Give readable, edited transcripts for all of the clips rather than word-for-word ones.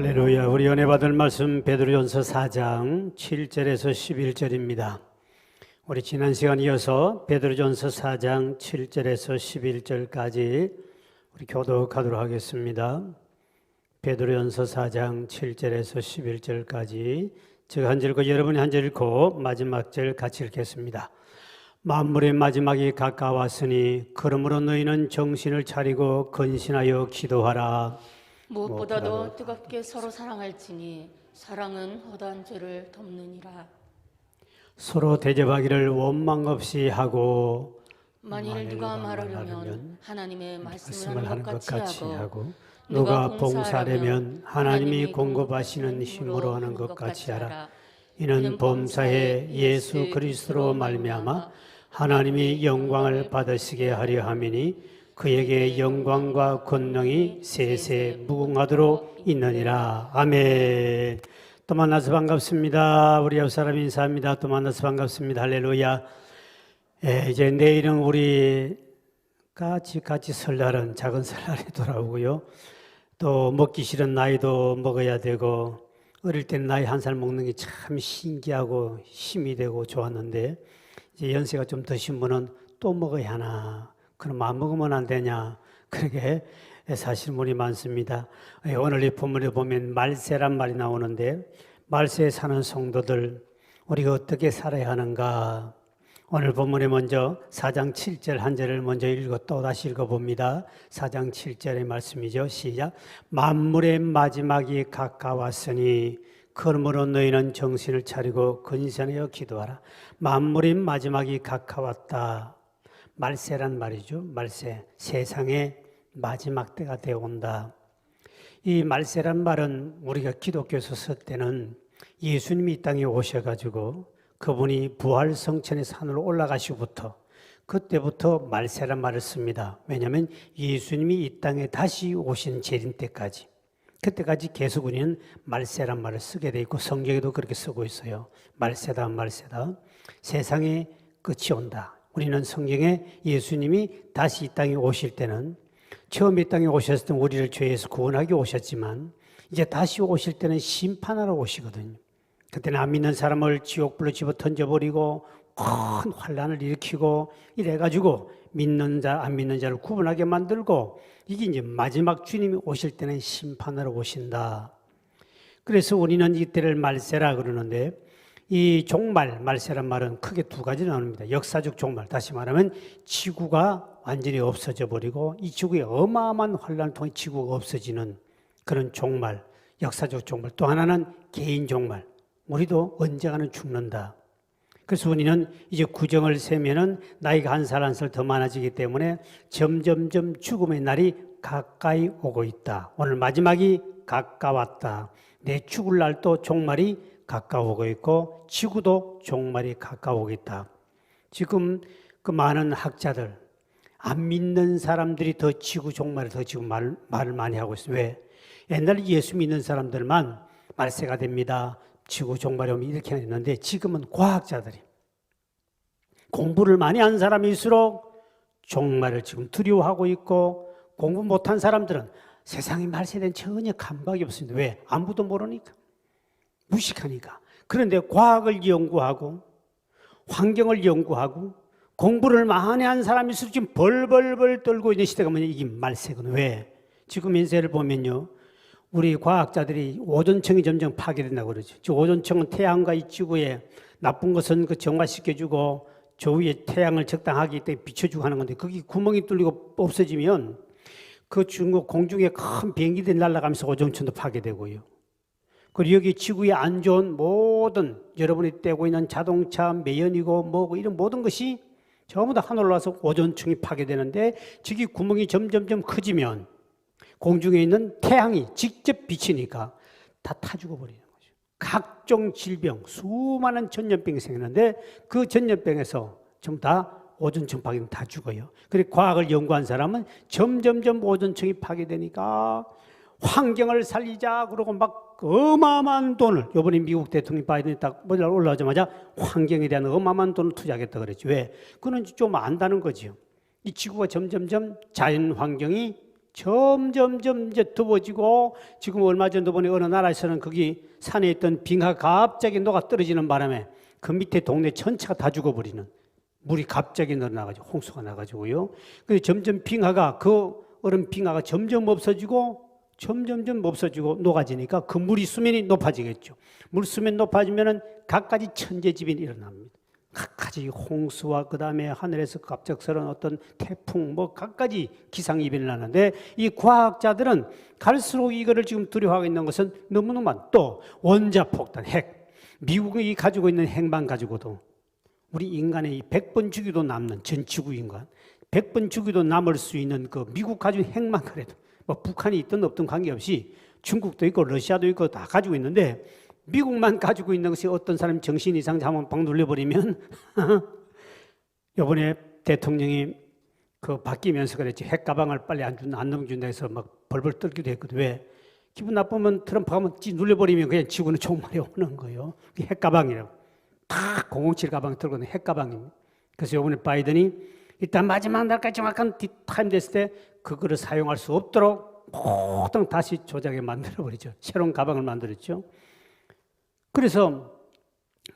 할렐루야. 우리 은혜 받을 말씀 베드로전서 4장 7절에서 11절입니다. 우리 지난 시간 이어서 베드로전서 4장 7절에서 11절까지 우리 교독하도록 하겠습니다. 베드로전서 4장 7절에서 11절까지 제가 한 절 읽고 여러분이 한 절 읽고 마지막 절 같이 읽겠습니다. 만물의 마지막이 가까웠으니 그러므로 너희는 정신을 차리고 근신하여 기도하라. 무엇보다도 뜨겁게 서로 사랑할지니 사랑은 허다한 죄를 덮느니라. 서로 대접하기를 원망 없이 하고 만일 누가 말하려면 하나님의 말씀을 하는 것 같이 하고 누가 봉사하려면 하나님이 공급하시는 힘으로 하는 것 같이 하라. 이는 범사에 예수 그리스도로 말미암아 하나님이 영광을 받으시게 하려 함이니 그에게 영광과 권능이 세세 무궁하도록 있느니라. 아멘. 또 만나서 반갑습니다. 우리 옆 사람 인사합니다. 또 만나서 반갑습니다. 할렐루야. 이제 내일은 우리 같이 설날은 작은 설날이 돌아오고요. 또 먹기 싫은 나이도 먹어야 되고 어릴 때는 나이 한 살 먹는 게 참 신기하고 힘이 되고 좋았는데 이제 연세가 좀 드신 분은 또 먹어야 하나, 그럼 안 먹으면 안 되냐, 그렇게 사실 문이 많습니다. 오늘 이 본문에 보면 말세란 말이 나오는데 말세에 사는 성도들 우리가 어떻게 살아야 하는가. 오늘 본문에 먼저 4장 7절 한 절을 먼저 읽고 또 다시 읽어봅니다. 4장 7절의 말씀이죠. 시작. 만물의 마지막이 가까웠으니 그러므로 너희는 정신을 차리고 근신하여 기도하라. 만물의 마지막이 가까웠다. 말세란 말이죠. 말세, 세상의 마지막 때가 되어온다. 이 말세란 말은 우리가 기독교에서 쓸 때는 예수님이 이 땅에 오셔가지고 그분이 부활 성천의 산으로 올라가시고부터 그때부터 말세란 말을 씁니다. 왜냐하면 예수님이 이 땅에 다시 오신 재림 때까지, 그때까지 계속 우리는 말세란 말을 쓰게 돼 있고 성경에도 그렇게 쓰고 있어요. 말세다, 말세다. 세상의 끝이 온다. 우리는 성경에 예수님이 다시 이 땅에 오실 때는 처음 이 땅에 오셨을 때 우리를 죄에서 구원하기 오셨지만 이제 다시 오실 때는 심판하러 오시거든요. 그때는 안 믿는 사람을 지옥불로 집어 던져버리고 큰 환란을 일으키고 이래가지고 믿는 자, 안 믿는 자를 구분하게 만들고 이게 이제 마지막 주님이 오실 때는 심판하러 오신다. 그래서 우리는 이때를 말세라 그러는데 이 종말, 말세란 말은 크게 두 가지 나눕니다. 역사적 종말, 다시 말하면 지구가 완전히 없어져 버리고 이 지구에 어마어마한 환란을 통해 지구가 없어지는 그런 종말, 역사적 종말. 또 하나는 개인 종말. 우리도 언젠가는 죽는다. 그래서 우리는 이제 구정을 세면은 나이가 한 살 한 살 더 많아지기 때문에 점점점 죽음의 날이 가까이 오고 있다. 오늘 마지막이 가까웠다. 내 죽을 날도 종말이 가까워오고 있고 지구도 종말이 가까워오고 있다. 지금 그 많은 학자들, 안 믿는 사람들이 더 지구 종말에 더 지금 말을 많이 하고 있어요. 왜? 옛날에 예수 믿는 사람들만 말세가 됩니다. 지구 종말이 오면 이렇게 했는데 지금은 과학자들이 공부를 많이 한 사람일수록 종말을 지금 두려워하고 있고 공부 못한 사람들은 세상에 말세에 대한 전혀 감각이 없습니다. 왜? 아무도 모르니까. 무식하니까. 그런데 과학을 연구하고 환경을 연구하고 공부를 많이 한 사람일수록 지금 벌벌벌 떨고 있는 시대가 뭐냐, 이게 말세거든요. 왜? 지금 인쇄를 보면요, 우리 과학자들이 오존층이 점점 파괴된다고 그러죠. 즉 오존층은 태양과 이 지구에 나쁜 것은 그 정화시켜주고 저 위에 태양을 적당하게 때문에 비춰주고 하는 건데 거기 구멍이 뚫리고 없어지면 그 중국 공중에 큰 비행기들이 날아가면서 오존층도 파괴되고요. 그리고 여기 지구에 안 좋은 모든 여러분이 떼고 있는 자동차, 매연이고 뭐고 이런 모든 것이 전부 다 하늘로 와서 오존층이 파괴되는데 저기 구멍이 점점점 커지면 공중에 있는 태양이 직접 비치니까 다 타 죽어버리는 거죠. 각종 질병, 수많은 전염병이 생기는데 그 전염병에서 전부 다 오존층 파괴되면 다 죽어요. 그리고 과학을 연구한 사람은 점점점 오존층이 파괴되니까 환경을 살리자 그러고 막 어마어마한 돈을, 이번에 미국 대통령 바이든이 딱 올라오자마자 환경에 대한 어마어마한 돈을 투자하겠다 그랬죠. 왜? 그건 좀 안다는 거죠. 이 지구가 점점점 자연 환경이 점점점 이제 더워지고 지금 얼마 전도 보니 어느 나라에서는 거기 산에 있던 빙하가 갑자기 녹아 떨어지는 바람에 그 밑에 동네 전체가 다 죽어버리는 물이 갑자기 늘어나가지고 홍수가 나가지고요. 근데 점점 빙하가 그 얼음 빙하가 점점 없어지고 녹아지니까 그 물이 수면이 높아지겠죠. 물 수면 높아지면은 각가지 천재지변이 일어납니다. 각가지 홍수와 그 다음에 하늘에서 갑작스러운 어떤 태풍 뭐 각가지 기상이변이 나는데 이 과학자들은 갈수록 이거를 지금 두려워하고 있는 것은 너무너무 많. 또 원자폭탄, 핵. 미국이 가지고 있는 핵만 가지고도 우리 인간의 이 100번 죽여도 남는 전 지구 인간 100번 죽여도 남을 수 있는 그 미국 가지고 있는 핵만 그래도 뭐 북한이 있든 없든 관계없이 중국도 있고 러시아도 있고 다 가지고 있는데 미국만 가지고 있는 것이 어떤 사람이 정신 이상 잘못 박 눌려버리면 이번에 대통령이 그 바뀌면서 그랬지 핵가방을 빨리 안 넘준다 해서 막 벌벌 떨기도 했거든. 왜? 기분 나쁘면 트럼프 가면 눌려버리면 그냥 지구는 종말이 오는 거예요. 핵가방이라고. 다 007 가방 들고 있는 핵가방입니다. 그래서 이번에 바이든이 일단 마지막 날까지 정확한 타임 됐을 때 그거를 사용할 수 없도록 모두 다시 조작에 만들어버리죠. 새로운 가방을 만들었죠. 그래서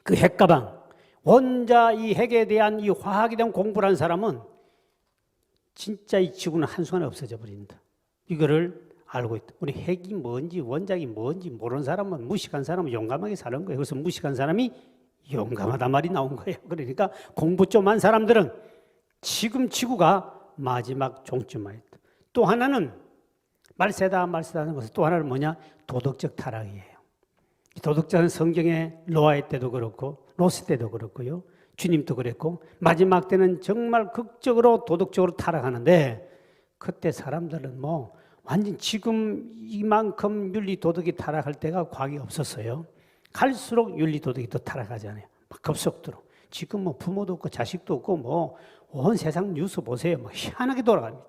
그 핵가방, 원자 이 핵에 대한 이 화학에 대한 공부를 한 사람은 진짜 이 지구는 한순간에 없어져 버린다. 이거를 알고 있다. 우리 핵이 뭔지 원자이 뭔지 모르는 사람은 무식한 사람은 용감하게 사는 거예요. 그래서 무식한 사람이 용감하다 말이 나온 거예요. 그러니까 공부 좀 한 사람들은 지금 지구가 마지막 종점에 있다. 또 하나는 말세다는 것은 또 하나는 뭐냐? 도덕적 타락이에요. 도덕자는 성경의 노아의 때도 그렇고 롯의 때도 그렇고요. 주님도 그랬고 마지막 때는 정말 극적으로 도덕적으로 타락하는데 그때 사람들은 뭐 완전 지금 이만큼 윤리 도덕이 타락할 때가 과거에 없었어요. 갈수록 윤리 도덕이 더 타락하잖아요. 급속도로. 지금 뭐 부모도 없고 자식도 없고 뭐 온 세상 뉴스 보세요. 뭐 희한하게 돌아갑니다.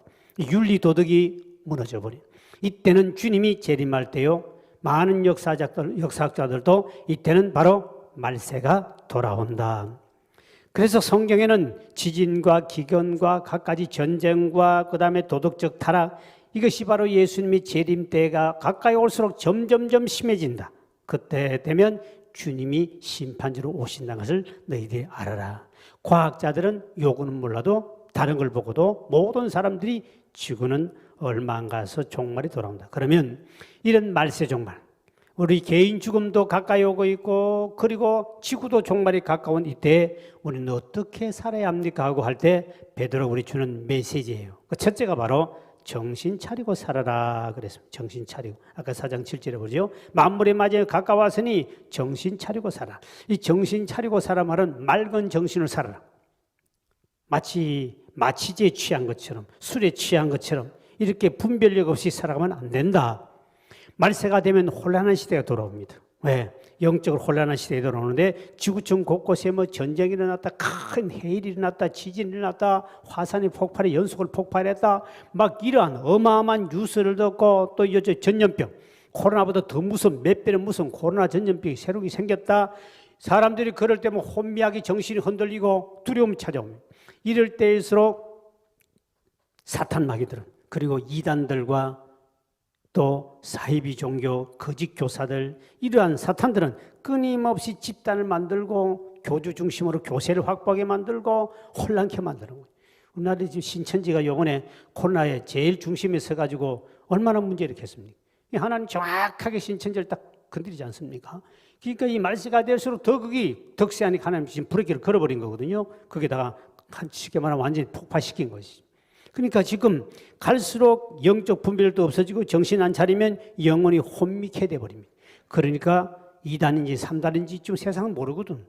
윤리 도덕이 무너져 버려. 이때는 주님이 재림할 때요. 많은 역사학자들도 이때는 바로 말세가 돌아온다. 그래서 성경에는 지진과 기근과 갖가지 전쟁과 그 다음에 도덕적 타락 이것이 바로 예수님이 재림 때가 가까이 올수록 점점점 심해진다. 그때 되면 주님이 심판주로 오신다는 것을 너희들이 알아라. 과학자들은 요거는 몰라도 다른 걸 보고도 모든 사람들이 지구는 얼마 안 가서 종말이 돌아온다. 그러면 이런 말세 종말, 우리 개인 죽음도 가까이 오고 있고 그리고 지구도 종말이 가까운 이때 우리는 어떻게 살아야 합니까? 하고 할 때 베드로 우리 주는 메시지예요. 그 첫째가 바로 정신 차리고 살아라 그랬습니다. 정신 차리고. 아까 4장 7절에 보죠. 만물의 맞이에 가까웠으니 정신 차리고 살아. 이 정신 차리고 살아 말은 맑은 정신을 살아라. 마치 마취제에 취한 것처럼 술에 취한 것처럼 이렇게 분별력 없이 살아가면 안 된다. 말세가 되면 혼란한 시대가 돌아옵니다. 왜? 영적으로 혼란한 시대에 돌아오는데 지구촌 곳곳에 뭐 전쟁이 일어났다, 큰 해일이 일어났다, 지진이 일어났다, 화산이 폭발해 연속으로 폭발했다, 막 이러한 어마어마한 뉴스를 듣고 또 요즘 전염병, 코로나보다 더 무서운 몇 배는 무서운 코로나 전염병이 새롭게 생겼다. 사람들이 그럴 때면 혼미하게 정신이 흔들리고 두려움이 찾아옵니다. 이럴 때일수록 사탄 마귀들은 그리고 이단들과 또 사이비 종교, 거짓 교사들 이러한 사탄들은 끊임없이 집단을 만들고 교주 중심으로 교세를 확보하게 만들고 혼란케 만드는 거예요. 우리나라 지금 신천지가 요번에 코로나에 제일 중심에 서가지고 얼마나 문제를 일으켰습니까? 하나님 정확하게 신천지를 딱 건드리지 않습니까? 그러니까 이 말세가 될수록 더 그게 덕세하니까 하나님 지금 브레이크를 걸어버린 거거든요. 거기다가 쉽게 말하면 완전히 폭파시킨 것이죠. 그러니까 지금 갈수록 영적 분별도 없어지고 정신 안 차리면 영혼이 혼미케 돼버립니다. 그러니까 2단인지 3단인지 좀 세상은 모르거든.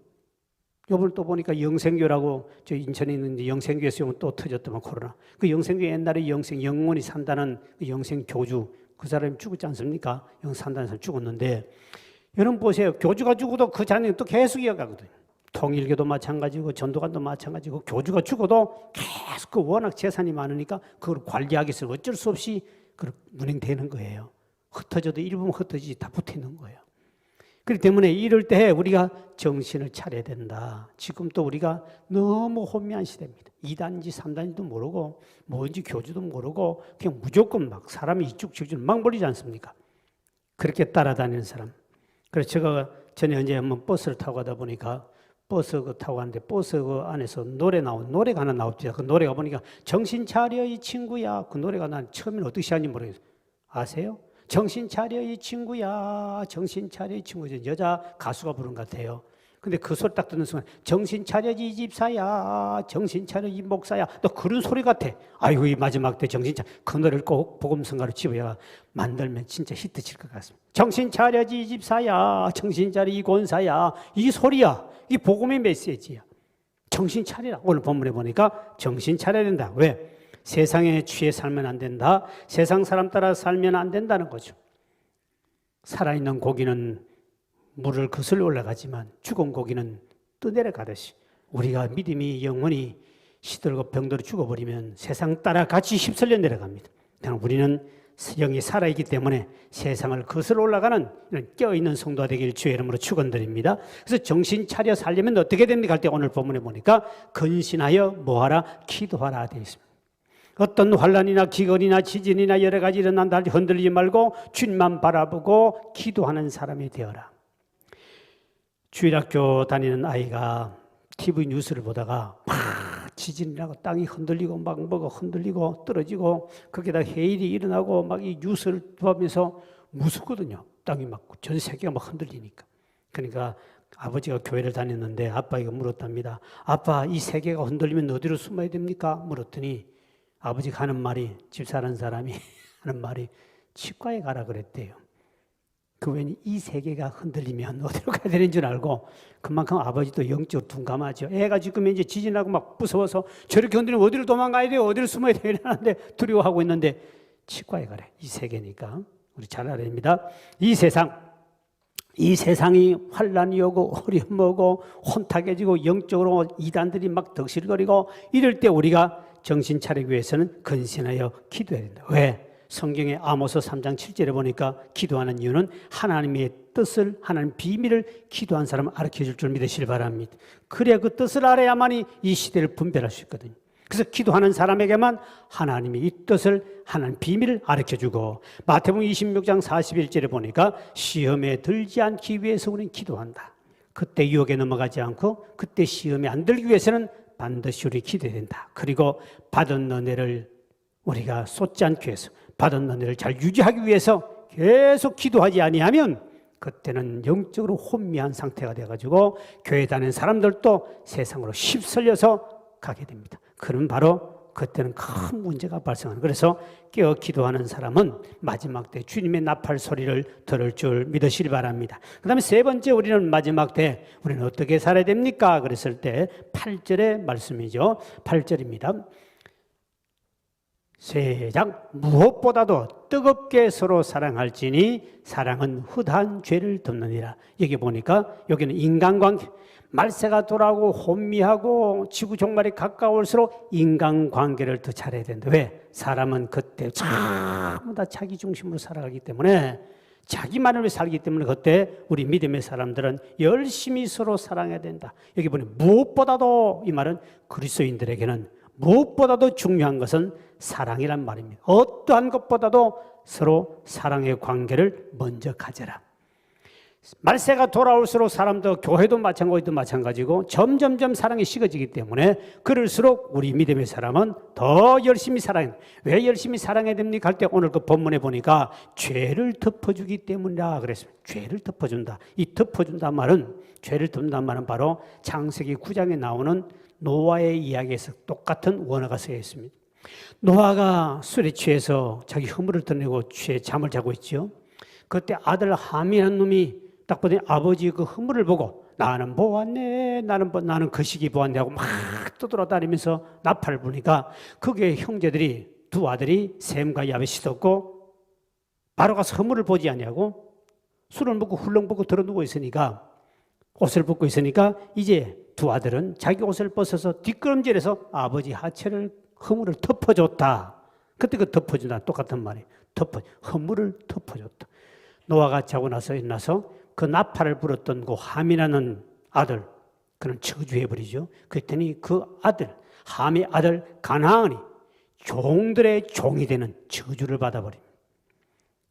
요번에 또 보니까 영생교라고 저 인천에 있는데 영생교에서 또 터졌더만 코로나. 그 영생교 옛날에 영혼이 산다는 그 영생교주 그 사람이 죽었지 않습니까? 산다는 사람 죽었는데 여러분 보세요. 교주가 죽어도 그 자녀는 또 계속 이어가거든요. 통일교도 마찬가지고 전도관도 마찬가지고 교주가 죽어도 계속 그 워낙 재산이 많으니까 그걸 관리하기 위해서 어쩔 수 없이 운행되는 거예요. 흩어져도 일부분 흩어지지 다 붙어 있는 거예요. 그렇기 때문에 이럴 때 우리가 정신을 차려야 된다. 지금 또 우리가 너무 혼미한 시대입니다. 2단지 3단지도 모르고 뭔지 교주도 모르고 그냥 무조건 막 사람이 이쪽 저쪽 막 몰리지 않습니까? 그렇게 따라다니는 사람. 그래서 제가 전에 언제 한번 버스를 타고 가다 보니까 버스 타고 갔는데 버스 안에서 노래가 하나 나옵니다. 그 노래가 보니까 정신 차려 이 친구야. 그 노래가 난 처음에는 어떻게 시작하는지 모르겠어요. 아세요? 정신 차려 이 친구야. 정신 차려 이 친구. 여자 가수가 부른 것 같아요. 근데 그 소리 딱 듣는 순간 정신 차려 이 집사야. 정신 차려 이 목사야. 또 그런 소리 같아. 아이고 이 마지막 때 정신 차려. 그 노래를 꼭 복음성가로 집어야 만들면 진짜 히트 칠 것 같습니다. 정신 차려 이 집사야. 정신 차려 이 권사야. 이 소리야. 이 복음의 메시지야. 정신 차리라. 오늘 본문에 보니까 정신 차려야 된다. 왜? 세상에 취해 살면 안 된다. 세상 사람 따라 살면 안 된다는 거죠. 살아있는 고기는 물을 거슬러 올라가지만 죽은 고기는 떠내려가듯이 우리가 믿음이 영원히 시들고 병들어 죽어버리면 세상 따라 같이 휩쓸려 내려갑니다. 그러나 우리는 영이 살아있기 때문에 세상을 거슬러 올라가는 이런 깨어있는 성도가 되길 주의 이름으로 축원드립니다. 그래서 정신 차려 살려면 어떻게 됩니까? 할 때 오늘 본문에 보니까 근신하여 뭐하라? 기도하라 되어 있습니다. 어떤 환난이나 기근이나 지진이나 여러 가지 일어난다 할지 흔들리지 말고 주님만 바라보고 기도하는 사람이 되어라. 주일학교 다니는 아이가 TV 뉴스를 보다가 막 지진이라고 땅이 흔들리고 막 뭐가 흔들리고 떨어지고 거기다 해일이 일어나고 막 이 뉴스를 보면서 무섭거든요. 땅이 막 전 세계가 막 흔들리니까. 그러니까 아버지가 교회를 다녔는데 아빠가 물었답니다. 아빠 이 세계가 흔들리면 어디로 숨어야 됩니까? 물었더니 아버지가 하는 말이 집 사는 사람이 하는 말이 치과에 가라 그랬대요. 그 왠지 이 세계가 흔들리면 어디로 가야 되는 줄 알고 그만큼 아버지도 영적으로 둔감하죠. 애가 지금 이제 지진하고 막 무서워서 저렇게 흔들리면 어디로 도망가야 돼요? 어디로 숨어야 돼요? 이러는데 두려워하고 있는데 치과에 가래. 이 세계니까 우리 잘 알아야 됩니다. 이 세상이 환난이 오고 어려움 오고 혼탁해지고 영적으로 이단들이 막 덕실거리고 이럴 때 우리가 정신 차리기 위해서는 근신하여 기도해야 된다. 왜? 성경의 아모스 3장 7절에 보니까 기도하는 이유는 하나님의 뜻을, 하나님 비밀을 기도한 사람을 알려줄 줄 믿으시길 바랍니다. 그래야 그 뜻을 알아야만이 이 시대를 분별할 수 있거든요. 그래서 기도하는 사람에게만 하나님이 이 뜻을, 하나님 비밀을 알려주고 마태복음 26장 41절에 보니까 시험에 들지 않기 위해서 우리는 기도한다. 그때 유혹에 넘어가지 않고 그때 시험에 안 들기 위해서는 반드시 우리 기도해야 된다. 그리고 받은 은혜를 우리가 쏟지 않기 위해서 받은 은혜를 잘 유지하기 위해서 계속 기도하지 아니하면 그때는 영적으로 혼미한 상태가 돼가지고 교회 다니는 사람들도 세상으로 휩쓸려서 가게 됩니다. 그럼 바로 그때는 큰 문제가 발생하는. 그래서 깨어 기도하는 사람은 마지막 때 주님의 나팔 소리를 들을 줄 믿으시기 바랍니다. 그 다음에 세 번째 우리는 마지막 때 우리는 어떻게 살아야 됩니까? 그랬을 때 8절의 말씀이죠. 8절입니다. 세장 무엇보다도 뜨겁게 서로 사랑할지니 사랑은 헛한 죄를 덮느니라. 여기 보니까 여기는 인간관계, 말세가 돌아오고 혼미하고 지구 종말이 가까울수록 인간관계를 더 잘해야 된다. 왜? 사람은 그때 전부 다 자기 중심으로 살아가기 때문에 자기만을 위해 살기 때문에 그때 우리 믿음의 사람들은 열심히 서로 사랑해야 된다. 여기 보니 무엇보다도 이 말은 그리스도인들에게는 무엇보다도 중요한 것은 사랑이란 말입니다. 어떠한 것보다도 서로 사랑의 관계를 먼저 가져라. 말세가 돌아올수록 사람도 교회도 마찬가지고 점점점 사랑이 식어지기 때문에 그럴수록 우리 믿음의 사람은 더 열심히 사랑해. 왜 열심히 사랑해야 됩니까? 할 때 오늘 그 본문에 보니까 죄를 덮어주기 때문이라 그랬습니다. 죄를 덮어준다. 이 덮어준다 말은 죄를 덮는다 말은 바로 창세기 9장에 나오는 노아의 이야기에서 똑같은 원어가 쓰여 있습니다. 노아가 술에 취해서 자기 허물을 드러내고 취해 잠을 자고 있죠. 그때 아들 함이라는 놈이 딱 보더니 아버지 그 허물을 보고 나는 보았네, 나는 그 시기 보았네 하고 막 떠돌아다니면서 나팔을 부니까 그게 형제들이 두 아들이 셈과 야벳이 었고 바로 가서 허물을 보지 아니하고 술을 먹고 훌렁 먹고 들어누고 있으니까 옷을 벗고 있으니까 이제 두 아들은 자기 옷을 벗어서 뒷걸음질해서 아버지 하체를 허물을 덮어줬다. 그때 그 덮어준다 똑같은 말이에요. 허물을 덮어줬다. 노아가 자고 나서 일어나서 그 나팔을 불었던 그 함이라는 아들, 그는 저주해버리죠. 그랬더니 그 아들, 함의 아들 가나안이 종들의 종이 되는 저주를 받아버립니다.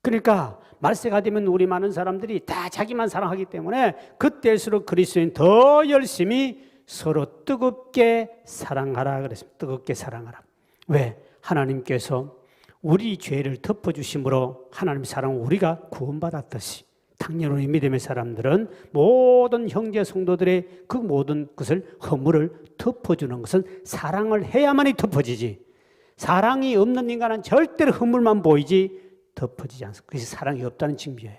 그러니까 말세가 되면 우리 많은 사람들이 다 자기만 사랑하기 때문에 그때일수록 그리스도인 더 열심히 서로 뜨겁게 사랑하라 그랬습니다. 뜨겁게 사랑하라. 왜? 하나님께서 우리 죄를 덮어주심으로 하나님 사랑 우리가 구원받았듯이 당연히 믿음의 사람들은 모든 형제 성도들의 그 모든 것을 허물을 덮어주는 것은 사랑을 해야만이 덮어지지, 사랑이 없는 인간은 절대로 허물만 보이지 덮어지지 않습니다. 그것이 사랑이 없다는 징조예요.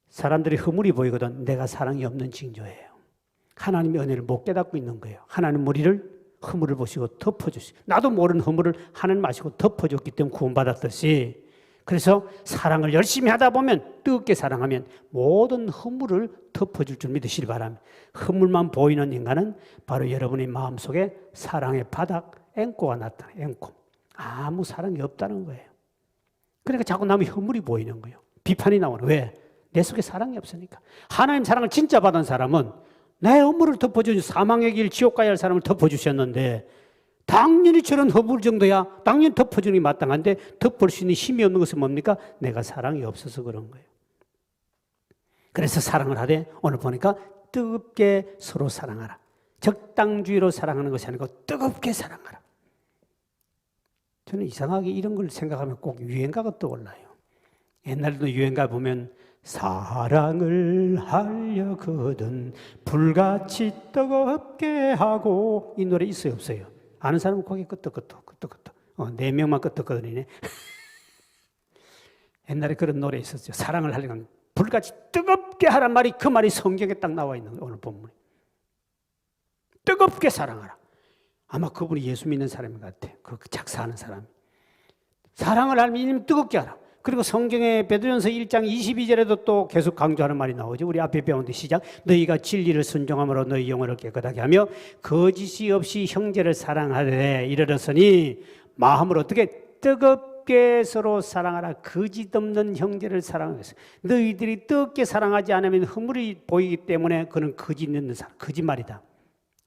사람들이 허물이 보이거든 내가 사랑이 없는 징조예요. 하나님의 은혜를 못 깨닫고 있는 거예요. 하나님 우리를 허물을 보시고 덮어주시고, 나도 모르는 허물을 하나님 아시고 덮어줬기 때문에 구원받았듯이, 그래서 사랑을 열심히 하다 보면, 뜨겁게 사랑하면 모든 허물을 덮어줄 줄 믿으시기 바랍니다. 허물만 보이는 인간은 바로 여러분의 마음속에 사랑의 바닥, 앵꼬가 나타나요. 앵꼬. 아무 사랑이 없다는 거예요. 그러니까 자꾸 남의 허물이 보이는 거예요. 비판이 나오는. 왜? 내 속에 사랑이 없으니까. 하나님 사랑을 진짜 받은 사람은 내 허물을 덮어주신, 사망의 길 지옥 가야 할 사람을 덮어주셨는데 당연히 저런 허물 정도야 당연히 덮어주는 게 마땅한데 덮을 수 있는 힘이 없는 것은 뭡니까? 내가 사랑이 없어서 그런 거예요. 그래서 사랑을 하되 오늘 보니까 뜨겁게 서로 사랑하라. 적당주의로 사랑하는 것이 아니고 뜨겁게 사랑하라. 저는 이상하게 이런 걸 생각하면 꼭 유행가가 떠올라요. 옛날에도 유행가 보면 사랑을 하려거든 불같이 뜨겁게 하고, 이 노래 있어요 없어요? 아는 사람은 고개 끄덕끄덕 4명만 끄덕거리네. 옛날에 그런 노래 있었죠. 사랑을 하려면 불같이 뜨겁게 하란 말이, 그 말이 성경에 딱 나와 있는 거예요. 오늘 본문에 뜨겁게 사랑하라. 아마 그분이 예수 믿는 사람인 것 같아요. 그 작사하는 사람. 사랑을 하려면 뜨겁게 하라. 그리고 성경의 베드로전서 1장 22절에도 또 계속 강조하는 말이 나오죠. 우리 앞에 배운 데 시작. 너희가 진리를 순종함으로 너희 영혼을 깨끗하게 하며 거짓이 없이 형제를 사랑하되 이르렀으니 마음으로 어떻게 뜨겁게 서로 사랑하라. 거짓 없는 형제를 사랑하겠어. 너희들이 뜨겁게 사랑하지 않으면 허물이 보이기 때문에 그는 거짓 있는 사랑, 거짓말이다.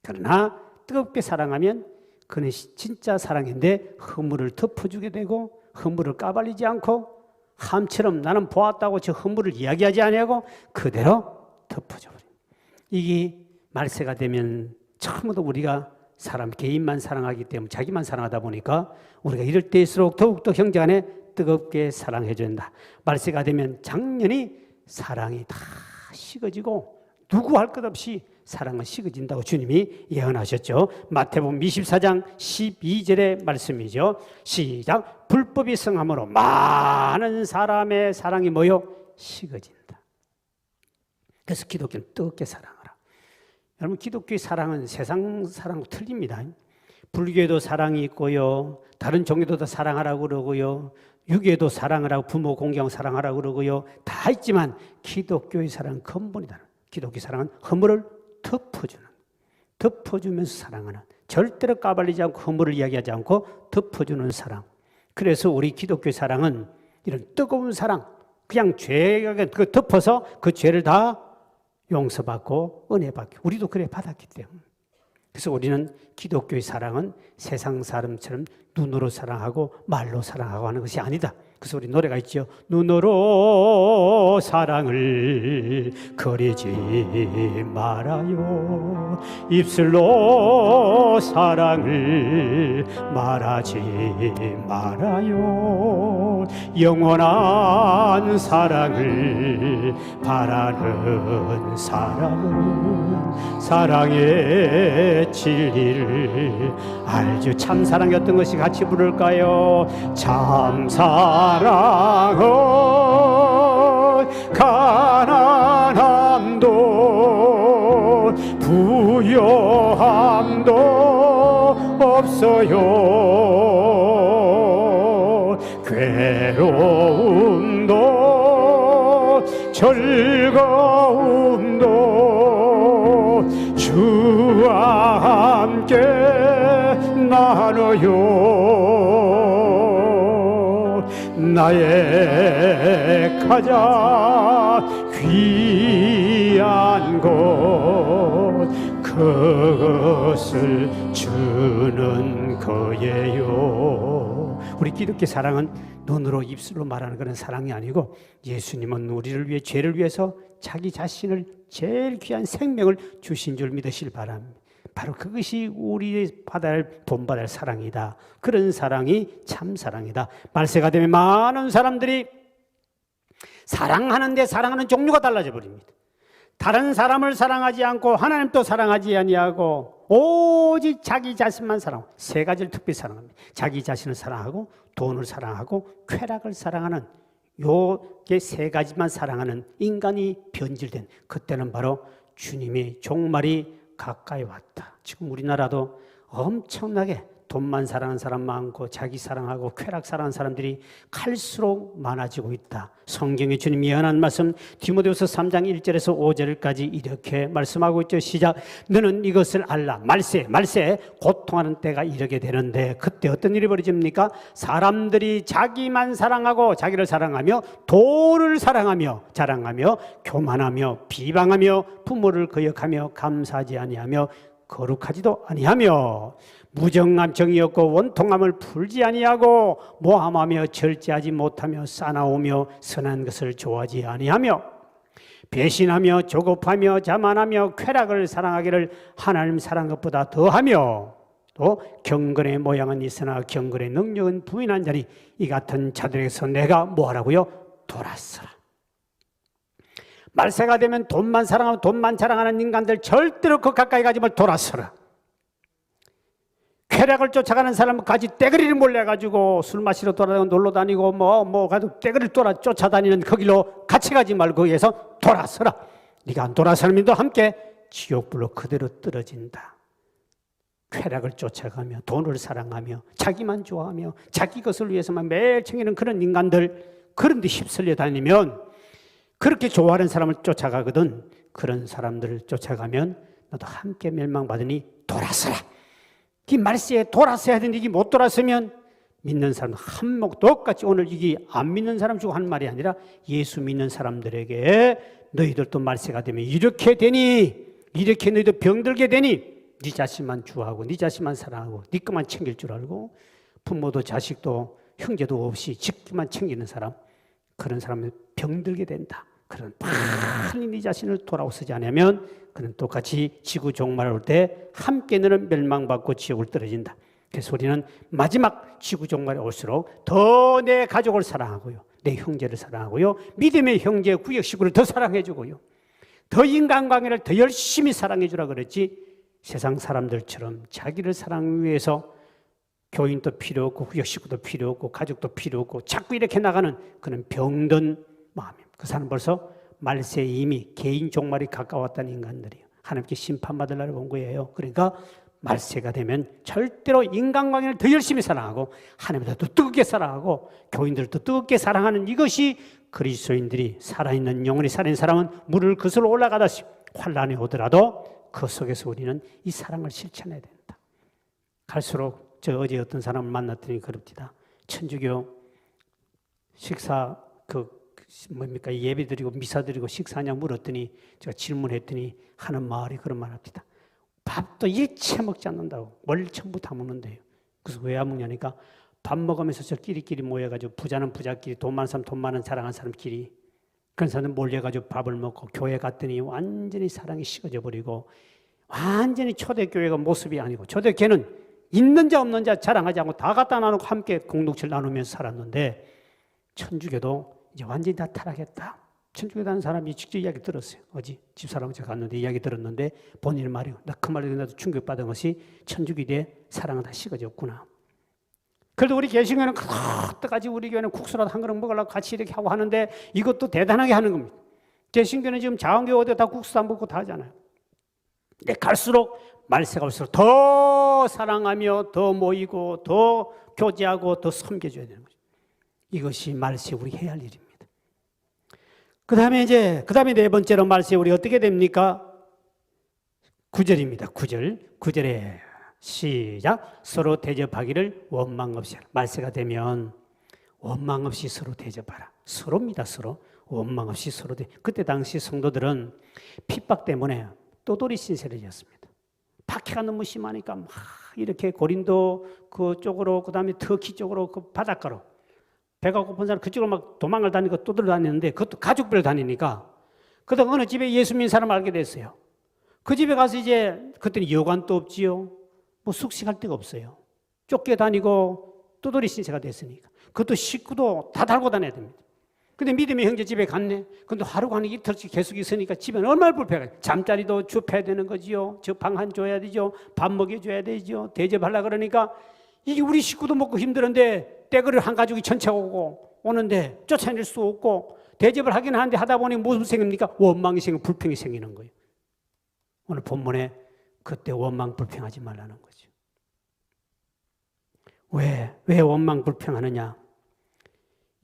그러나 뜨겁게 사랑하면 그는 진짜 사랑인데 허물을 덮어주게 되고 허물을 까발리지 않고 함처럼 나는 보았다고 저 허물을 이야기하지 아니하고 그대로 덮어줘 버립니다. 이게 말세가 되면 처음부터 우리가 사람 개인만 사랑하기 때문에 자기만 사랑하다 보니까 우리가 이럴 때일수록 더욱더 형제 간에 뜨겁게 사랑해 준다. 말세가 되면 당연히 사랑이 다 식어지고 누구 할 것 없이 사랑은 식어진다고 주님이 예언하셨죠. 마태복음 24장 12절의 말씀이죠. 시작. 불법이 성함으로 많은 사람의 사랑이 모여 식어진다. 그래서 기독교는 뜨겁게 사랑하라. 여러분, 기독교의 사랑은 세상 사랑과 틀립니다. 불교에도 사랑이 있고요, 다른 종교도 다 사랑하라고 그러고요, 유교에도 사랑을 하고 부모 공경 사랑하라고 그러고요, 다 있지만 기독교의 사랑은 근본이다. 기독교 사랑은 허물을 덮어주면서 사랑하는, 절대로 까발리지 않고 허물을 이야기하지 않고 덮어주는 사랑. 그래서 우리 기독교의 사랑은 이런 뜨거운 사랑, 그냥 죄가 덮어서 그 죄를 다 용서받고 은혜받고, 우리도 그래 받았기 때문에. 그래서 우리는 기독교의 사랑은 세상 사람처럼 눈으로 사랑하고 말로 사랑하고 하는 것이 아니다. 그래서 우리 노래가 있죠. 눈으로 사랑을 거리지 말아요, 입술로 사랑을 말하지 말아요, 영원한 사랑을 바라는 사람은 사랑의 진리를 알죠. 참사랑이 어떤 것이 같이 부를까요? 참사랑은 가난함도 부요함도 없어요, 괴로움도 즐거움도 주와 함께 나눠요. 나의 가장 귀한 그것을 주는 거예요. 우리 기독교 사랑은 눈으로 입술로 말하는 그런 사랑이 아니고 예수님은 우리를 위해 죄를 위해서 자기 자신을 제일 귀한 생명을 주신 줄 믿으실 바랍니다. 바로 그것이 우리 본받을 사랑이다. 그런 사랑이 참 사랑이다. 말세가 되면 많은 사람들이 사랑하는데 사랑하는 종류가 달라져 버립니다. 다른 사람을 사랑하지 않고 하나님도 사랑하지 아니하고 오직 자기 자신만 사랑하고 세 가지를 특별히 사랑합니다. 자기 자신을 사랑하고 돈을 사랑하고 쾌락을 사랑하는 요게 세 가지만 사랑하는 인간이 변질된 그때는 바로 주님의 종말이 가까이 왔다. 지금 우리나라도 엄청나게 돈만 사랑하는 사람 많고 자기 사랑하고 쾌락 사랑하는 사람들이 갈수록 많아지고 있다. 성경에 주님이 예언한 말씀 디모데후서 3장 1절에서 5절까지 이렇게 말씀하고 있죠. 시작. 너는 이것을 알라. 말세 고통하는 때가 이르게 되는데 그때 어떤 일이 벌어집니까? 사람들이 자기만 사랑하고 자기를 사랑하며 돈을 사랑하며 자랑하며 교만하며 비방하며 부모를 거역하며 감사하지 아니하며 거룩하지도 아니하며 무정함 정이 없고 원통함을 풀지 아니하고 모함하며 절제하지 못하며 싸나우며 선한 것을 좋아하지 아니하며 배신하며 조급하며 자만하며 쾌락을 사랑하기를 하나님 사랑한 것보다 더하며 또 경건의 모양은 있으나 경건의 능력은 부인한 자니 이 같은 자들에게서 내가 뭐하라고요? 돌아서라. 말세가 되면 돈만 사랑하고 돈만 자랑하는 인간들 절대로 그 가까이 가지 말. 돌아서라. 쾌락을 쫓아가는 사람은 가지 떼거리를 몰래가지고 술 마시러 돌아다니고 놀러 다니고 가지고 떼거리를 쫓아다니는 그 길로 같이 가지 말고 거기에서 돌아서라. 네가 안 돌아서는 도 함께 지옥불로 그대로 떨어진다. 쾌락을 쫓아가며 돈을 사랑하며 자기만 좋아하며 자기 것을 위해서만 매일 챙기는 그런 인간들, 그런 데 휩쓸려 다니면 그렇게 좋아하는 사람을 쫓아가거든. 그런 사람들을 쫓아가면 너도 함께 멸망받으니 돌아서라. 이 말세에 돌아서야 되는데 이게 못 돌아서면 믿는 사람 한몫 똑같이 오늘 이게 안 믿는 사람 주고 하는 말이 아니라 예수 믿는 사람들에게 너희들도 말세가 되면 이렇게 되니, 이렇게 너희도 병들게 되니 네 자신만 좋아하고 네 자신만 사랑하고 네 것만 챙길 줄 알고 부모도 자식도 형제도 없이 지키만 챙기는 사람, 그런 사람은 병들게 된다. 그런 빨리 네 자신을 돌아오지 않으면 그는 똑같이 지구 종말 올 때 함께 너는 멸망받고 지옥을 떨어진다. 그래서 우리는 마지막 지구 종말에 올수록 더 내 가족을 사랑하고요, 내 형제를 사랑하고요, 믿음의 형제 구역 식구를 더 사랑해주고요, 더 인간관계를 더 열심히 사랑해주라 그랬지. 세상 사람들처럼 자기를 사랑하기 위해서 교인도 필요 없고 구역 식구도 필요 없고 가족도 필요 없고 자꾸 이렇게 나가는 그는 병든 마음입니다. 그 사람은 벌써 말세에 이미 개인 종말이 가까웠다는 인간들이에요. 하나님께 심판받을 날을 본 거예요. 그러니까 말세가 되면 절대로 인간관계를 더 열심히 사랑하고 하나님을 더 뜨겁게 사랑하고 교인들을 더 뜨겁게 사랑하는 이것이 그리스도인들이 살아있는 영혼이 살아있는 사람은 물을 거슬러 올라가다시 환란이 오더라도 그 속에서 우리는 이 사랑을 실천해야 된다. 갈수록 저 어제 어떤 사람을 만났더니 그럽니다. 천주교 식사 예배 드리고 미사 드리고 식사하냐 물었더니 제가 질문했더니 하는 말이 그런 말 합니다. 밥도 일체 먹지 않는다고. 뭘 전부 다 먹는데요. 그래서 왜 안 먹냐니까 밥 먹으면서 저 끼리끼리 모여가지고 부자는 부자끼리 돈 많은 사람 돈 많은 자랑하는 사람끼리 그런 사람은 몰려가지고 밥을 먹고 교회 갔더니 완전히 사랑이 식어져 버리고 완전히 초대교회가 모습이 아니고 초대교회는 있는 자 없는 자 자랑하지 않고 다 갖다 나누고 함께 공동체를 나누면서 살았는데 천주교도 이제 완전히 다 타락했다. 천주교 다는 사람이 직접 이야기 들었어요. 어제 집사람하고 제가 갔는데 이야기 들었는데 본인 말이요. 나 그 말에 나도 충격받은 것이 천주교의 사랑은 다 식어졌구나. 그래도 우리 개신교는 그때까지 우리 교회는 국수라도 한 그릇 먹으려고 같이 이렇게 하고 하는데 이것도 대단하게 하는 겁니다. 개신교는 지금 자원교회 어디 다 국수 안 먹고 다 하잖아요. 근데 갈수록 말세가 올수록 더 사랑하며 더 모이고 더 교제하고 더 섬겨줘야 되는 거죠. 이것이 말세 우리 해야 할 일입니다. 그 다음에 네 번째로 말세 우리 어떻게 됩니까? 9절입니다. 9절에 시작. 서로 대접하기를 원망 없이 하라. 말세가 되면 원망 없이 서로 대접하라. 서로입니다. 서로 원망 없이 서로 그때 당시 성도들은 핍박 때문에 떠돌이 신세를 졌습니다. 박해가 너무 심하니까 막 이렇게 고린도 그쪽으로, 그 다음에 터키 쪽으로, 그 바닷가로 배가 고픈 사람 그쪽으로 막 도망을 다니고 떠들어다니는데, 그것도 가족별 다니니까 그러다 어느 집에 예수 믿는 사람을 알게 됐어요. 그 집에 가서 이제 그때는 여관도 없지요. 뭐 숙식할 데가 없어요. 쫓겨다니고 떠돌이 신세가 됐으니까. 그것도 식구도 다 달고 다녀야 됩니다. 근데 믿음의 형제 집에 갔네. 근데 하루 가는 이틀씩 계속 있으니까 집에는 얼마나 불편해. 잠자리도 줍혀야 되는 거지요. 저 방 한 줘야 되죠. 밥 먹여줘야 되죠. 대접하려 그러니까 이게 우리 식구도 먹고 힘들은데 떼거리를 한 가족이 전체 오는데 쫓아낼 수 없고, 대접을 하긴 하는데 하다 보니 무슨 생깁니까? 원망이 생기고 불평이 생기는 거예요. 오늘 본문에 그때 원망 불평하지 말라는 거죠. 왜 원망 불평하느냐?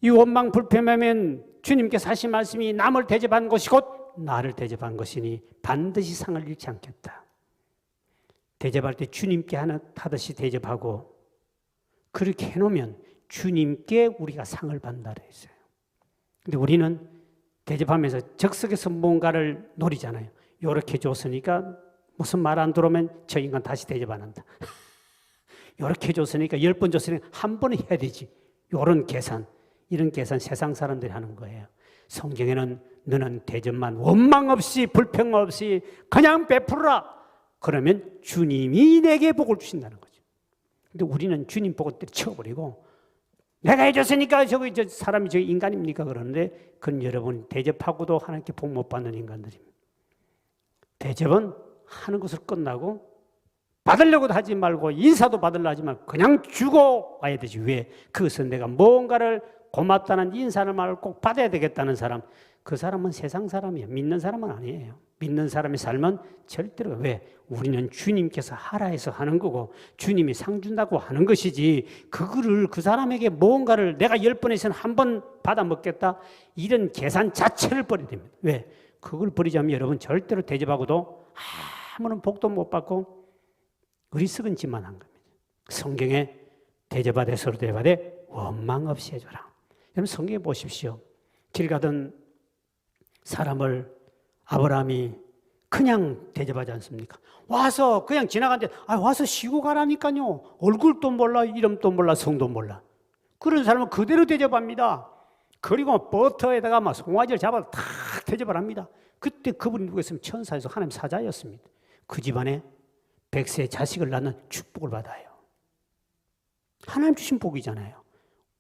이 원망 불평하면 주님께서 하신 말씀이 남을 대접한 것이 곧 나를 대접한 것이니 반드시 상을 잃지 않겠다. 대접할 때 주님께 하듯이 대접하고 그렇게 해놓으면 주님께 우리가 상을 받는다 그랬어요. 근데 우리는 대접하면서 적석에서 뭔가를 노리잖아요. 요렇게 줬으니까 무슨 말 안 들어오면 저 인간 다시 대접 안 한다. 요렇게 줬으니까 10번 줬으니까 한 번은 해야 되지. 요런 계산, 이런 계산 세상 사람들이 하는 거예요. 성경에는 너는 대접만 원망 없이 불평 없이 그냥 베풀어라. 그러면 주님이 내게 복을 주신다는 거죠. 근데 우리는 주님 복을 때려쳐버리고 내가 해줬으니까 저 사람이 저 인간입니까? 그러는데 그건 여러분 대접하고도 하나님께 복 못 받는 인간들입니다. 대접은 하는 것을 끝나고 받으려고도 하지 말고 인사도 받으려 하지 말고 그냥 주고 와야 되지. 왜? 그것은 내가 뭔가를 고맙다는 인사를 말고 꼭 받아야 되겠다는 사람, 그 사람은 세상 사람이에요. 믿는 사람은 아니에요. 믿는 사람의 삶은 절대로, 왜? 우리는 주님께서 하라 해서 하는 거고 주님이 상 준다고 하는 것이지, 그거를 그 사람에게 뭔가를 내가 10번에서는 한 번 받아 먹겠다, 이런 계산 자체를 버려야 됩니다. 왜? 그걸 버리자면 여러분 절대로 대접하고도 아무런 복도 못 받고 어리석은 짓만 한 겁니다. 성경에 대접하되 서로 대접하되 원망 없이 해줘라. 여러분 성경에 보십시오. 길 가던 사람을 아브라함이 그냥 대접하지 않습니까? 와서 그냥 지나가는데 와서 쉬고 가라니까요. 얼굴도 몰라, 이름도 몰라, 성도 몰라. 그런 사람은 그대로 대접합니다. 그리고 버터에다가 막 송아지를 잡아서 탁 대접을 합니다. 그때 그분이 누구였으면 천사에서 하나님 사자였습니다. 그 집안에 100세 자식을 낳는 축복을 받아요. 하나님 주신 복이잖아요.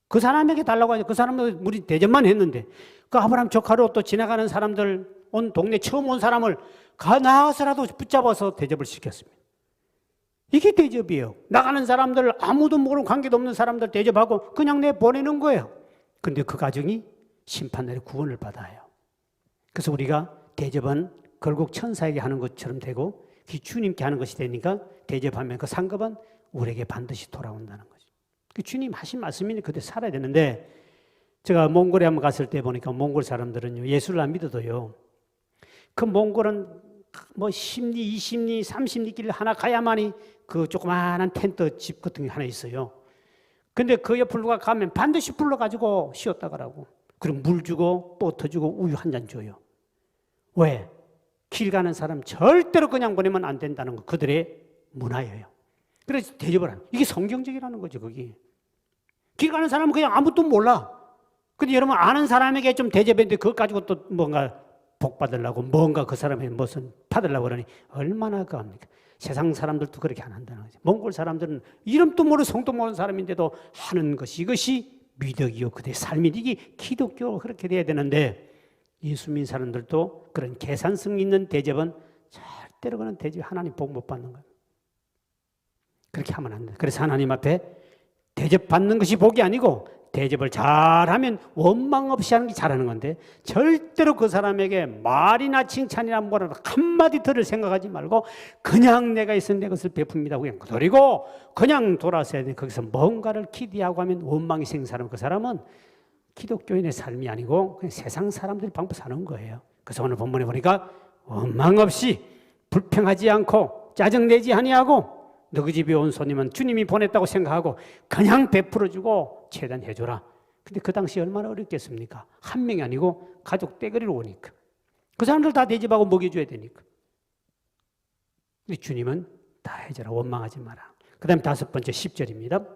그 사람에게 달라고 하죠. 그 사람은 우리 대접만 했는데, 그 아브라함 조카로 또 지나가는 사람들, 온 동네 처음 온 사람을 나와서라도 붙잡아서 대접을 시켰습니다. 이게 대접이에요. 나가는 사람들, 아무도 모르는 관계도 없는 사람들 대접하고 그냥 내보내는 거예요. 근데 그 가정이 심판날에 구원을 받아요. 그래서 우리가 대접은 결국 천사에게 하는 것처럼 되고 주님께 하는 것이 되니까 대접하면 그 상급은 우리에게 반드시 돌아온다는 거죠. 주님 하신 말씀이니 그대로 살아야 되는데, 제가 몽골에 한번 갔을 때 보니까 몽골 사람들은요, 예수를 안 믿어도요, 그 몽골은 뭐 10리, 20리, 30리 길 하나 가야만이 그 조그마한 텐트 집 같은 게 하나 있어요. 근데 그 옆으로 가면 반드시 불러가지고 쉬었다 가라고. 그럼 물 주고 버터 주고 우유 한 잔 줘요. 왜? 길 가는 사람 절대로 그냥 보내면 안 된다는 거, 그들의 문화예요. 그래서 대접을 하는, 이게 성경적이라는 거죠. 거기 길 가는 사람은 그냥 아무것도 몰라. 근데 여러분 아는 사람에게 좀 대접했는데 그것 가지고 또 뭔가 복 받으려고, 뭔가 그 사람에게 무슨 받으려고 그러니 얼마나 그합니까? 세상 사람들도 그렇게 안 한다는 거죠. 몽골 사람들은 이름도 모르는 성도 모르는 사람인데도 하는 것이, 이것이 미덕이요 그들의 삶이, 이게 기독교가 그렇게 돼야 되는데, 예수 믿는 사람들도 그런 계산성 있는 대접은 절대로 그런 대접 하나님 복 못 받는 거예요. 그렇게 하면 안 돼요. 그래서 하나님 앞에 대접받는 것이 복이 아니고, 대접을 잘하면 원망 없이 하는 게 잘하는 건데, 절대로 그 사람에게 말이나 칭찬이나 뭐라도 한마디 들을 생각하지 말고 그냥 내가 있으면 내 것을 베풉니다 그냥 그리고 그냥 돌아서야 돼. 거기서 뭔가를 기대하고 하면 원망이 생긴 사람, 그 사람은 기독교인의 삶이 아니고 그냥 세상 사람들이 방법 사는 거예요. 그래서 오늘 본문에 보니까 원망 없이 불평하지 않고 짜증내지 아니하고, 너희 집에 온 손님은 주님이 보냈다고 생각하고 그냥 베풀어주고 최대한해줘라. 근데 그 당시 얼마나 어렵겠습니까? 한 명이 아니고 가족 떼거리로 오니까 그 사람들 다 대접하고 먹여줘야 되니까. 근데 주님은 다 해줘라. 원망하지 마라. 그 다음에 5번째 10절입니다.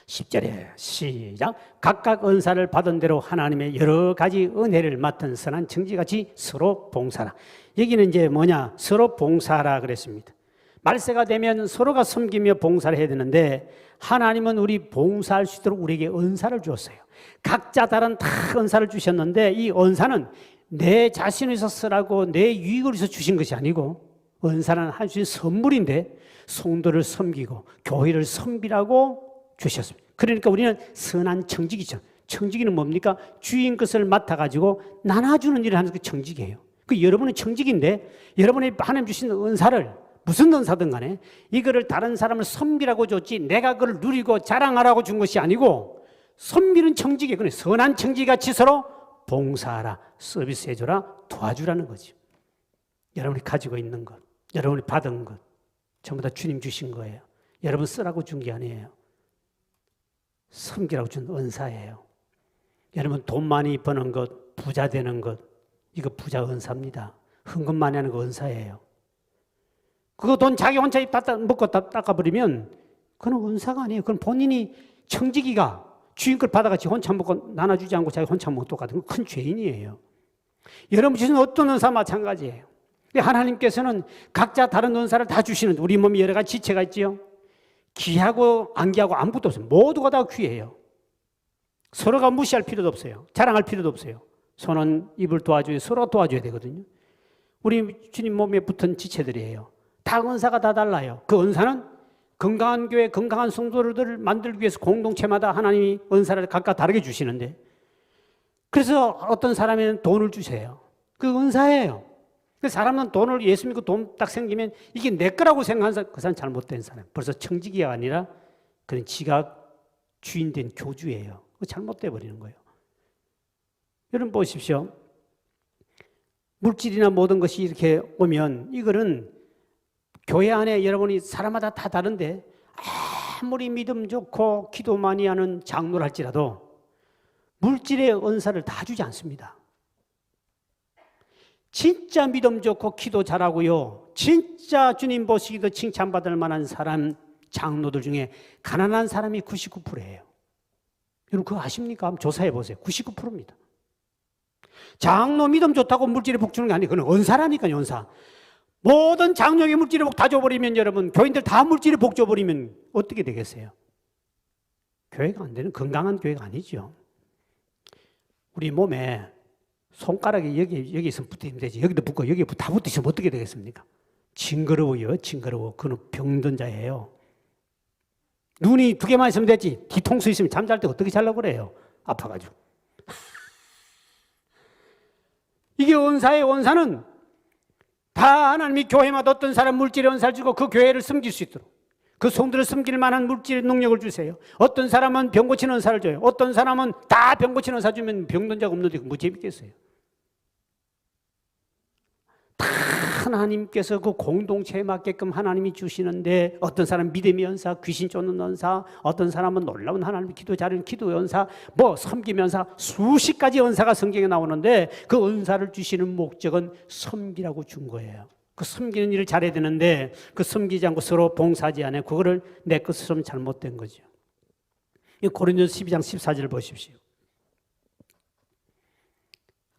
10절에 시작. 각각 은사를 받은 대로 하나님의 여러 가지 은혜를 맡은 선한 청지같이 서로 봉사라. 여기는 이제 뭐냐? 서로 봉사라 그랬습니다. 말세가 되면 서로가 섬기며 봉사를 해야 되는데 하나님은 우리 봉사할 수 있도록 우리에게 은사를 주었어요. 각자 다른 다 은사를 주셨는데 이 은사는 내 자신을 위해서 쓰라고 내 유익을 위해서 주신 것이 아니고 은사는 할 수 있는 선물인데 성도를 섬기고 교회를 섬기라고 주셨습니다. 그러니까 우리는 선한 청지기죠. 청지기는 뭡니까? 주인 것을 맡아가지고 나눠주는 일을 하는 게 청지기예요. 그 여러분은 청지기인데 여러분이 하나님 주신 은사를 무슨 은사든 간에 이거를 다른 사람을 섬기라고 줬지 내가 그걸 누리고 자랑하라고 준 것이 아니고 섬기는 청지기, 그냥 선한 청지기같이 서로 봉사하라, 서비스해줘라, 도와주라는 거죠. 여러분이 가지고 있는 것, 여러분이 받은 것 전부 다 주님 주신 거예요. 여러분 쓰라고 준 게 아니에요. 섬기라고 준 은사예요. 여러분 돈 많이 버는 것, 부자 되는 것, 이거 부자 은사입니다. 헌금 많이 하는 거 은사예요. 그거 돈 자기 혼자 입 먹고 닦아버리면 그건 은사가 아니에요. 그건 본인이 청지기가 주인 걸 받아같이 혼자 먹고 나눠주지 않고 자기 혼자 먹고 똑같은 건 큰 죄인이에요. 여러분 주신 어떤 은사 마찬가지예요. 하나님께서는 각자 다른 은사를 다 주시는데 우리 몸에 여러 가지 지체가 있지요. 귀하고 안 귀하고 아무것도 없어요. 모두가 다 귀해요. 서로가 무시할 필요도 없어요. 자랑할 필요도 없어요. 손은 입을 도와줘야 서로가 도와줘야 되거든요. 우리 주님 몸에 붙은 지체들이에요. 다 은사가 다 달라요. 그 은사는 건강한 교회, 건강한 성도들을 만들기 위해서 공동체마다 하나님이 은사를 각각 다르게 주시는데 그래서 어떤 사람에는 돈을 주세요. 그 은사예요. 그 사람은 돈을 예수 믿고 돈 딱 생기면 이게 내 거라고 생각하는 사람, 그 사람 잘못된 사람. 벌써 청지기가 아니라 그런 지가 주인된 교주예요. 잘못돼 버리는 거예요. 여러분 보십시오. 물질이나 모든 것이 이렇게 오면 이거는 교회 안에 여러분이 사람마다 다 다른데 아무리 믿음 좋고 기도 많이 하는 장로를 할지라도 물질의 은사를 다 주지 않습니다. 진짜 믿음 좋고 기도 잘하고요. 진짜 주님 보시기도 칭찬받을 만한 사람, 장로들 중에 가난한 사람이 99%예요. 여러분 그거 아십니까? 한번 조사해 보세요. 99%입니다. 장로 믿음 좋다고 물질의 복 주는 게 아니에요. 그건 은사라니까요, 은사. 모든 장로에게 물질의 복 다 줘버리면 여러분, 교인들 다 물질의 복 줘버리면 어떻게 되겠어요? 교회가 안 되는 건강한 교회가 아니죠. 우리 몸에 손가락이 여기 있으면 붙으면 되지. 여기도 붙고 여기 다 붙으시면 어떻게 되겠습니까? 징그러워요, 징그러워. 그는 병든 자예요. 눈이 2개만 있으면 되지. 뒤통수 있으면 잠잘 때 어떻게 자려고 그래요? 아파가지고. 이게 은사예요. 은사는 다 하나님이 교회마다 어떤 사람 물질의 은사를 주고 그 교회를 섬길 수 있도록 그 성도를 섬길 만한 물질의 능력을 주세요. 어떤 사람은 병 고치는 은사를 줘요. 어떤 사람은 다 병 고치는 은사 주면 병든 자가 없는데 뭐 재밌겠어요? 다 하나님께서 그 공동체에 맞게끔 하나님이 주시는데 어떤 사람은 믿음의 은사, 귀신 쫓는 은사, 어떤 사람은 놀라운 하나님의 기도 잘하는 기도 은사, 뭐 섬김 은사, 수십 가지 은사가 성경에 나오는데 그 은사를 주시는 목적은 섬기라고 준 거예요. 그 섬기는 일을 잘해야 되는데 그 섬기지 않고 서로 봉사하지 않아요. 그거를 내 것으로 하면 잘못된 거죠. 고린도전서 12장 14절 보십시오.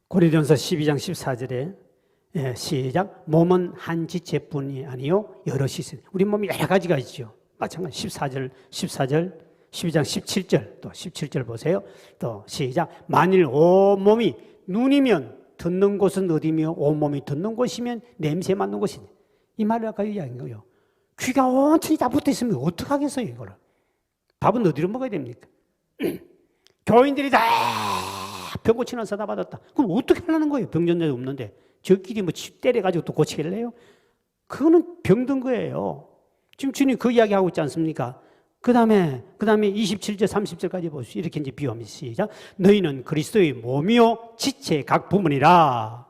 고린도전서 12장 14절에 시작. 몸은 한 지체뿐이 아니요 여럿이 있어요. 우리 몸이 여러 가지가 있죠. 마찬가지 14절 12장 17절 또 17절 보세요. 또 시작. 만일 온 몸이 눈이면 듣는 곳은 어디며 온몸이 듣는 곳이면 냄새 맡는 곳이냐. 이 말을 아까 이야기한 거예요. 귀가 온전히 다 붙어 있으면 어떡하겠어요 이거를. 밥은 어디로 먹어야 됩니까? 교인들이 다 병 고치는 은사 다 받았다. 그럼 어떻게 하려는 거예요? 병전자 없는데. 저끼리 뭐 때려가지고 또 고치길래요? 그거는 병든 거예요. 지금 주님 그 이야기 하고 있지 않습니까? 그 다음에 27절 30절까지 보시죠. 이렇게 이제 비유합니다. 시작. 너희는 그리스도의 몸이요 지체의 각 부분이라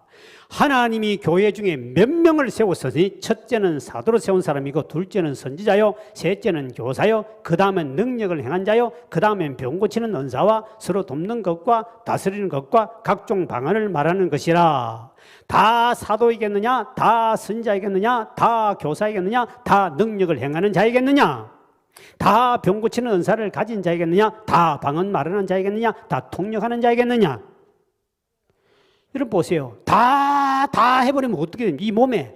하나님이 교회 중에 몇 명을 세웠으니 첫째는 사도로 세운 사람이고 둘째는 선지자요 셋째는 교사요 그 다음엔 능력을 행한 자요 그 다음엔 병 고치는 은사와 서로 돕는 것과 다스리는 것과 각종 방언을 말하는 것이라. 다 사도이겠느냐? 다 선지자이겠느냐? 다 교사이겠느냐? 다 능력을 행하는 자이겠느냐? 다 병 고치는 은사를 가진 자이겠느냐? 다 방언 말하는 자이겠느냐? 다 통역하는 자이겠느냐? 여러분 보세요. 다 해버리면 어떻게 됩니까? 이 몸에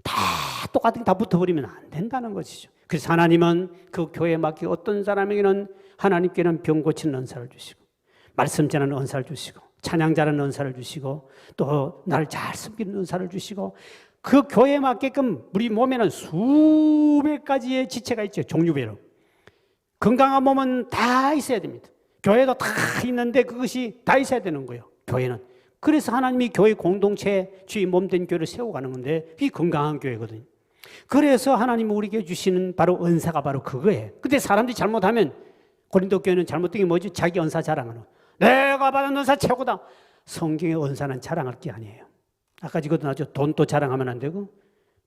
다 똑같은 게 다 붙어버리면 안 된다는 것이죠. 그래서 하나님은 그 교회에 맡긴 어떤 사람에게는 하나님께는 병 고치는 은사를 주시고 말씀 전하는 은사를 주시고 찬양 잘하는 은사를 주시고 또 나를 잘 섬기는 은사를 주시고 그 교회에 맞게끔 우리 몸에는 수백 가지의 지체가 있죠. 종류별로. 건강한 몸은 다 있어야 됩니다. 교회도 다 있는데 그것이 다 있어야 되는 거예요. 교회는. 그래서 하나님이 교회 공동체 주의 몸된 교회를 세워가는 건데 이 건강한 교회거든요. 그래서 하나님이 우리에게 주시는 바로 은사가 바로 그거예요. 근데 사람들이 잘못하면 고린도 교회는 잘못된 게 뭐지? 자기 은사 자랑하는. 내가 받은 은사 최고다. 성경의 은사는 자랑할 게 아니에요. 아까 지금도 나죠. 돈도 자랑하면 안 되고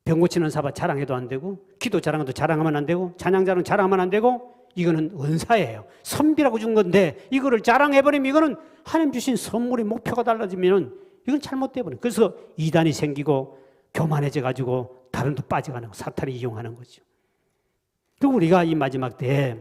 병 고치는 은사 자랑해도 안 되고 기도 자랑도 자랑하면 안 되고 찬양 자랑하면 안 되고 이거는 은사예요. 선비라고 준 건데 이거를 자랑해버리면 이거는 하나님 주신 선물의 목표가 달라지면 이건 잘못돼버려요. 그래서 이단이 생기고 교만해져가지고 다른 데 빠져가는 거, 사탄이 이용하는 거죠. 그리고 우리가 이 마지막 때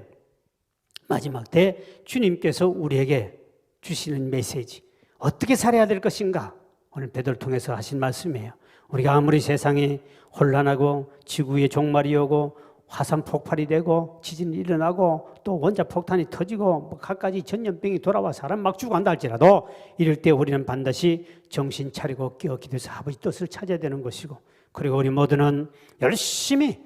주님께서 우리에게 주시는 메시지 어떻게 살아야 될 것인가 오늘 베드로를 통해서 하신 말씀이에요. 우리가 아무리 세상이 혼란하고 지구에 종말이 오고 화산 폭발이 되고 지진이 일어나고 또 원자 폭탄이 터지고 갖가지 전염병이 돌아와 사람 막 죽어간다 할지라도 이럴 때 우리는 반드시 정신 차리고 깨어 기도해서 아버지 뜻을 찾아야 되는 것이고 그리고 우리 모두는 열심히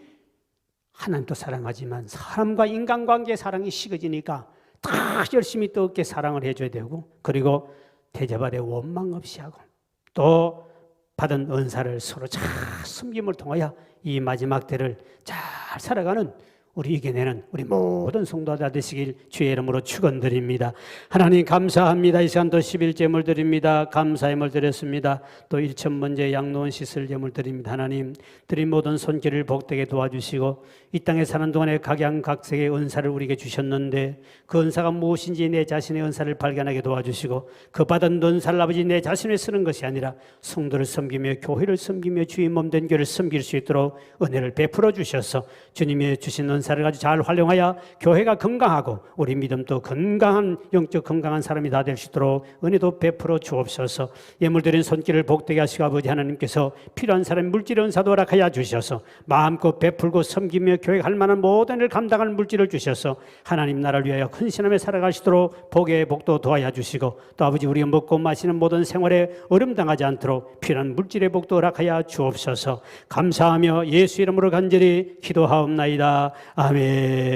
하나님도 사랑하지만 사람과 인간관계의 사랑이 식어지니까 다 열심히 또 어깨 사랑을 해줘야 되고 그리고 대접아래 원망 없이 하고 또 받은 은사를 서로 잘 섬김을 통하여 이 마지막 때를 잘 살아가는 우리 이겨내는 우리 모든 성도들 되시길 주의 이름으로 축원드립니다. 하나님 감사합니다. 이 시간도 11제물 드립니다. 감사의 예물 드렸습니다. 또 1,000번째 양로원 시설 예물 드립니다. 하나님 드린 모든 손길을 복되게 도와주시고 이 땅에 사는 동안에 각양각색의 은사를 우리에게 주셨는데 그 은사가 무엇인지 내 자신의 은사를 발견하게 도와주시고 그 받은 은사를 아버지 내 자신을 쓰는 것이 아니라 성도를 섬기며 교회를 섬기며 주의 몸된 교회를 섬길 수 있도록 은혜를 베풀어 주셔서 주님이 주신 은사를 가지고 잘 활용하여 교회가 건강하고 우리 믿음도 건강한 영적 건강한 사람이 다 될 수 있도록 은혜도 베풀어 주옵소서. 예물드린 손길을 복되게 하시고 아버지 하나님께서 필요한 사람 물질 은사도 허락하여 주셔서 마음껏 베풀고 섬기며 교회 할 만한 모든 일을 감당할 물질을 주셔서 하나님 나라를 위하여 헌신하며 살아가시도록 복의 복도 도와야 주시고 또 아버지 우리가 먹고 마시는 모든 생활에 어려움당하지 않도록 필요한 물질의 복도 허락하여 주옵소서. 감사하며 예수 이름으로 간절히 기도하옵나이다. 아멘.